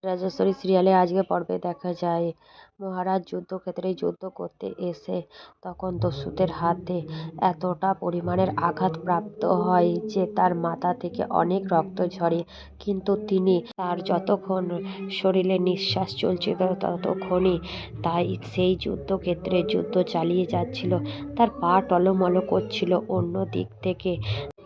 রাজেশ্বরী সিরিয়ালে আজকে পর্বে দেখা যায় মহারাজ যুদ্ধক্ষেত্রে যুদ্ধ করতে এসে তখন দস্যুদের হাতে এতটা পরিমাণের আঘাতপ্রাপ্ত হয় যে তার মাথা থেকে অনেক রক্ত ঝরে, কিন্তু তিনি তার যতক্ষণ শরীরে নিঃশ্বাস চলছিল ততক্ষণই তাই সেই যুদ্ধক্ষেত্রে যুদ্ধ চালিয়ে যাচ্ছিল। তার পা টলমল করছিল অন্য দিক থেকে।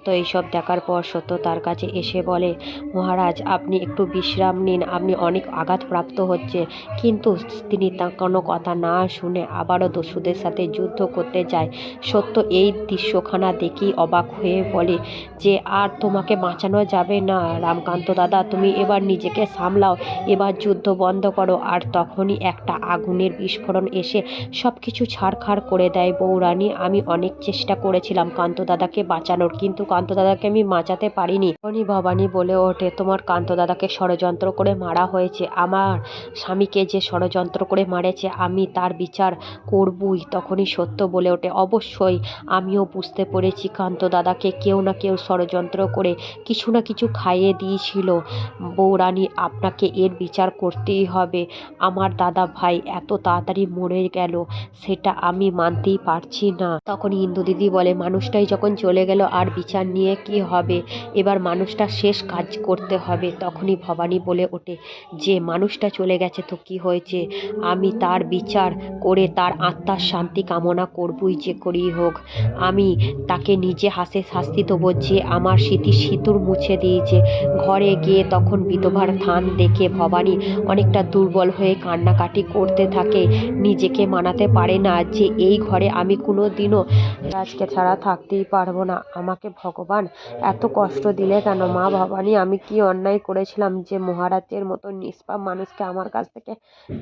তো এইসব দেখার পর সত্য তার কাছে এসে বলে, মহারাজ আপনি একটু বিশ্রাম নিন, আপনি অনেক আঘাতপ্রাপ্ত হচ্ছে। কিন্তু তিনি তার কোনো কথা না শুনে আবারও দস্যুদের সাথে যুদ্ধ করতে যায়। সত্য এই দৃশ্যখানা দেখেই অবাক হয়ে বলে যে আর তোমাকে বাঁচানো যাবে না রামকান্ত দাদা, তুমি এবার নিজেকে সামলাও, এবার যুদ্ধ বন্ধ করো। আর তখনই একটা আগুনের বিস্ফোরণ এসে সব কিছু ছাড়খাড় করে দেয়। বউরানী, আমি অনেক চেষ্টা করেছিলাম কান্ত দাদাকে বাঁচানোর, কিন্তু কান্ত দাদাকে আমি বাঁচাতে পারিনি। তখনই ভবানী বলে ওঠে, তোমার কান্ত দাদাকে ষড়যন্ত্র করে মারা হয়েছে, আমার স্বামীকে যে ষড়যন্ত্র করে মারেছে আমি তার বিচার করবই। তখনই সত্য বলে ওঠে, অবশ্যই আমিও বুঝতে পেরেছি কান্ত দাদাকে কেউ না কেউ ষড়যন্ত্র করে কিছু না কিছু খাইয়ে দিয়েছিল। বউরানী, আপনাকে এর বিচার করতেই হবে। আমার দাদা ভাই এত তাড়াতাড়ি মরে গেল সেটা আমি মানতেই পারছি না। তখন ইন্দু দিদি বলে, মানুষটাই যখন চলে গেল আর বিচার নিয়ে কি হবে, এবার মানুষটা শেষ কাজ করতে হবে। তখনই ভবানী বলে ওঠে যে মানুষটা চলে গেছে তো কি হয়েছে, আমি তার বিচার করে তার আত্মার শান্তি কামনা করবই যে করেই হোক। আমি তাকে নিজে হাসে শাস্তি দেবো যে আমার স্মৃতির সিঁদুর মুছে দিয়েছে। ঘরে গিয়ে তখন বিধবার থান দেখে ভবানী অনেকটা দুর্বল হয়ে কান্নাকাটি করতে থাকে। নিজেকে মানাতে পারে না যে এই ঘরে আমি কোনো দিনও রাজকে ছাড়া থাকতেই পারবো না। আমাকে ভগবান এত কষ্ট দিলে কেন? মা ভবানী, আমি কি অন্যায় করেছিলাম যে মহারাজের মতো নিষ্পাপ মানুষকে আমার কাছ থেকে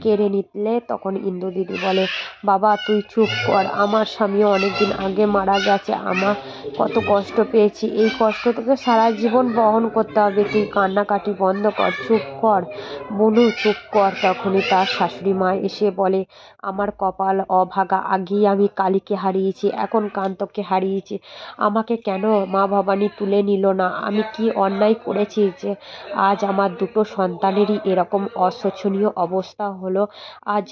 কেড়ে নিলে? তখন ইন্দু দিদি বলে, বাবা তুই চুপ কর, আমার স্বামীও অনেকদিন আগে মারা গেছে, আমার কত কষ্ট পেয়েছি, এই কষ্ট তোকে সারা জীবন বহন করতে হবে। তুই কান্নাকাটি বন্ধ কর, চুপ কর বনু, চুপ কর। তখনই তার শাশুড়ি মা এসে বলে, আমার কপাল অভাগা, আগেই আমি কালীকে হারিয়েছি, এখন কান্তকে হারিয়েছি, আমাকে কেন মা ভবানী তুলে নিল না? আমি কি অন্যায় করেছি যে আজ আমার দুটো সন্তানেরই এরকম অশোচনীয় অবস্থা হলো? আজ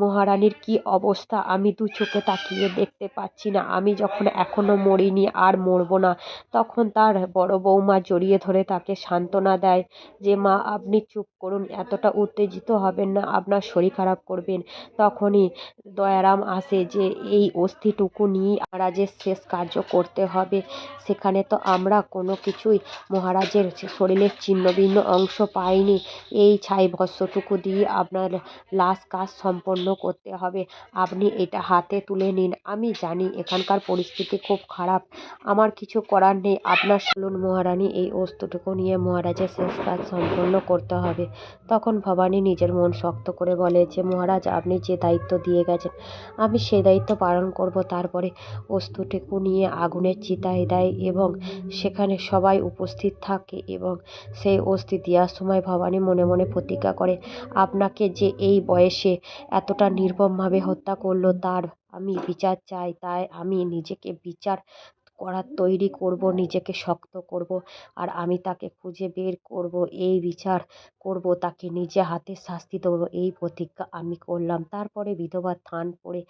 মহারানীর কি অবস্থা আমি দু চোখে তাকিয়ে দেখতে পাচ্ছি না। আমি যখন এখনো মরিনি আর মরবো না, তখন তার বড় বৌমা জড়িয়ে ধরে তাকে সান্ত্বনা দেয় যে মা আপনি চুপ করুন, এতটা উত্তেজিত হবেন না, আপনার শরীর খারাপ করবেন। তখনই দয়ারাম আসে যে এই অস্থিটুকু নিয়েই মহারাজের শেষ কার্য করতে হবে। সেখানে তো আমরা কোনো কিছুই মহারাজের শরীরের ছিন্নভিন্ন অংশ পাইনি, এই ছাই ভস্মটুকু দিয়ে আপনার লাশ কাজ সম্পন্ন করতে হবে। আপনি এটা হাতে তুলে নিন। আমি জানি এখানকার পরিস্থিতি খুব খারাপ, আমার কিছু করার নেই, আপনার চলুন মহারানী, এই অস্ত্রটুকু নিয়ে মহারাজের শেষ কাজ সম্পন্ন করতে হবে। তখন ভবানী নিজের মন শক্ত করে বলে যে মহারাজ আপনি যে দায়িত্ব দিয়ে গেছেন আমি সেই দায়িত্ব পালন করব। তারপরে অস্ত্রটুকু নিয়ে আগুনের চিতায় দেয় এবং সেখানে সবাই উপস্থিত থাকে এবং সেই অস্থি দেওয়ার সময় ভবানী মনে মনে প্রতিজ্ঞা করে, আপনাকে যে এই বয়সে এতটা নির্মমভাবে হত্যা করলো তার আমি বিচার চাই, তাই আমি নিজেকে বিচার করার তৈরি করব, নিজেকে শক্ত করব, আর আমি তাকে খুঁজে বের করব, এই বিচার করব, তাকে নিজে হাতে শাস্তি দেবো, এই প্রতিজ্ঞা আমি করলাম। তারপরে বিধবা থান পড়ে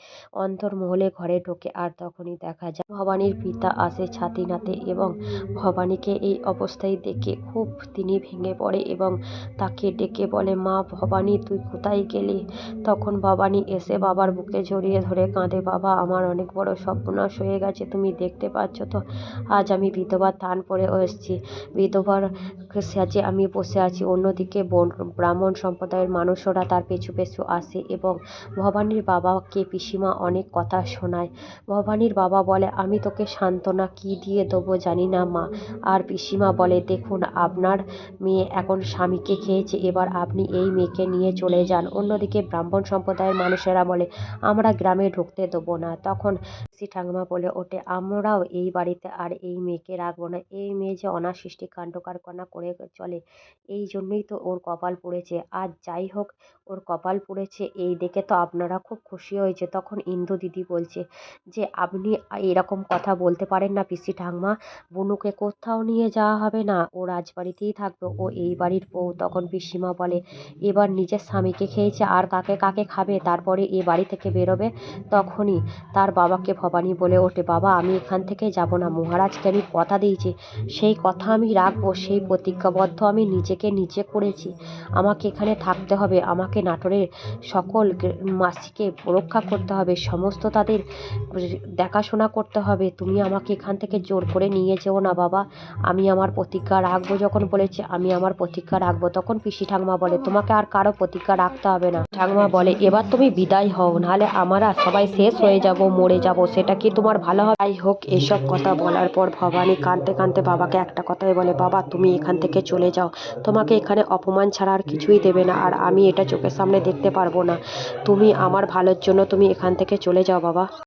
অন্তর্মহলে ঘরে ঢোকে আর তখনই দেখা যায় ভবানীর পিতা আসে ছাতি নাতে এবং ভবানীকে এই অবস্থায় দেখে খুব তিনি ভেঙে পড়ে এবং তাকে ডেকে বলে, মা ভবানী তুই কোথায় গেলি? তখন ভবানী এসে বাবার বুকে জড়িয়ে ধরে কাঁদে, বাবা আমার অনেক বড় সর্বনাশ হয়ে গেছে, তুমি দেখতে পাচ্ছ তো আজ আমি বিধবার থান পড়ে এসেছি, বিধবার সাজে আমি বসে আছি। অন্যদিকে ব্রাহ্মণ সম্প্রদায়ের মানুষরা তার পিছু পিছু আসে এবং ভবানীর বাবাকে পিসিমা অনেক কথা শোনায়। ভবানীর বাবা বলে, আমি তোকে সান্ত্বনা কি দিয়ে দেবো জানি না মা। আর পিসিমা বলে, দেখুন আপনার মেয়ে এখন স্বামীকে খেয়েছে, এবার আপনি এই মেয়েকে নিয়ে চলে যান। অন্যদিকে ব্রাহ্মণ সম্প্রদায়ের মানুষেরা বলে, আমরা গ্রামে ঢুকতে দেবো না। তখন পিসি ঠাকুমা বলে ওঠে, আমরাও এই বাড়িতে আর এই মেয়েকে রাখবো না। এই মেয়ে যে অনাসৃষ্টি কাণ্ড কারখানা করে চলে, এই জন্যই তো ওর কপাল পুড়েছে। আজ যাই হোক, ওর কপাল পুড়েছে এই দেখে তো আপনারা খুব খুশি হয়েছে। তখন ইন্দু দিদি বলছে যে আপনি এরকম কথা বলতে পারেন না পিসি ঠাম্মা, বুনুকে কোথাও নিয়ে যাওয়া হবে না, ও রাজবাড়িতেই থাকবে, ও এই বাড়ির বউ। তখন পিসিমা বলে এবার নিজের স্বামীকে খেয়েছে আর কাকে কাকে খাবে, তারপরে এ বাড়ি থেকে বেরোবে। তখনই তার বাবাকে ভবানী বলে ওঠে, বাবা আমি এখান থেকে যাব না, মহারাজকে আমি কথা দিয়েছি, সেই কথা আমি রাখবো, সেই প্রতিজ্ঞাবদ্ধ আমি নিজেকে নিজে করেছি। আমাকে এখানে থাকতে হবে, আমাকে নাটোরের সকল মাসিকে রক্ষা করতে হবে, সমস্ত তাদের দেখাশোনা করতে হবে। তুমি আমাকে এখান থেকে জোর করে নিয়ে যেও না বাবা, আমি আমার প্রতিজ্ঞা রাখবো। যখন বলেছে আমি আমার প্রতিজ্ঞা রাখবো, তখন পিসি ঠাকুমা বলে তোমাকে আর কারো প্রতিজ্ঞা রাখতে হবে না। ঠাকুমা বলে এবার তুমি বিদায় হও, নাহলে আমরা সবাই শেষ হয়ে যাব, মরে যাব, সেটা কি তোমার ভালো হবে? যাই হোক, এসব কথা বলার পর ভবানী কাঁদতে কাঁদতে বাবাকে একটা কথাই বলে, বাবা তুমি এখান থেকে চলে যাও, তোমাকে এখানে অপমান ছাড়া আর কিছুই দেবে না, আর আমি এটা চোখের সামনে দেখতে পারবো না। তুমি আমার ভালোর জন্য তুমি এখান থেকে চলে যাও বাবা।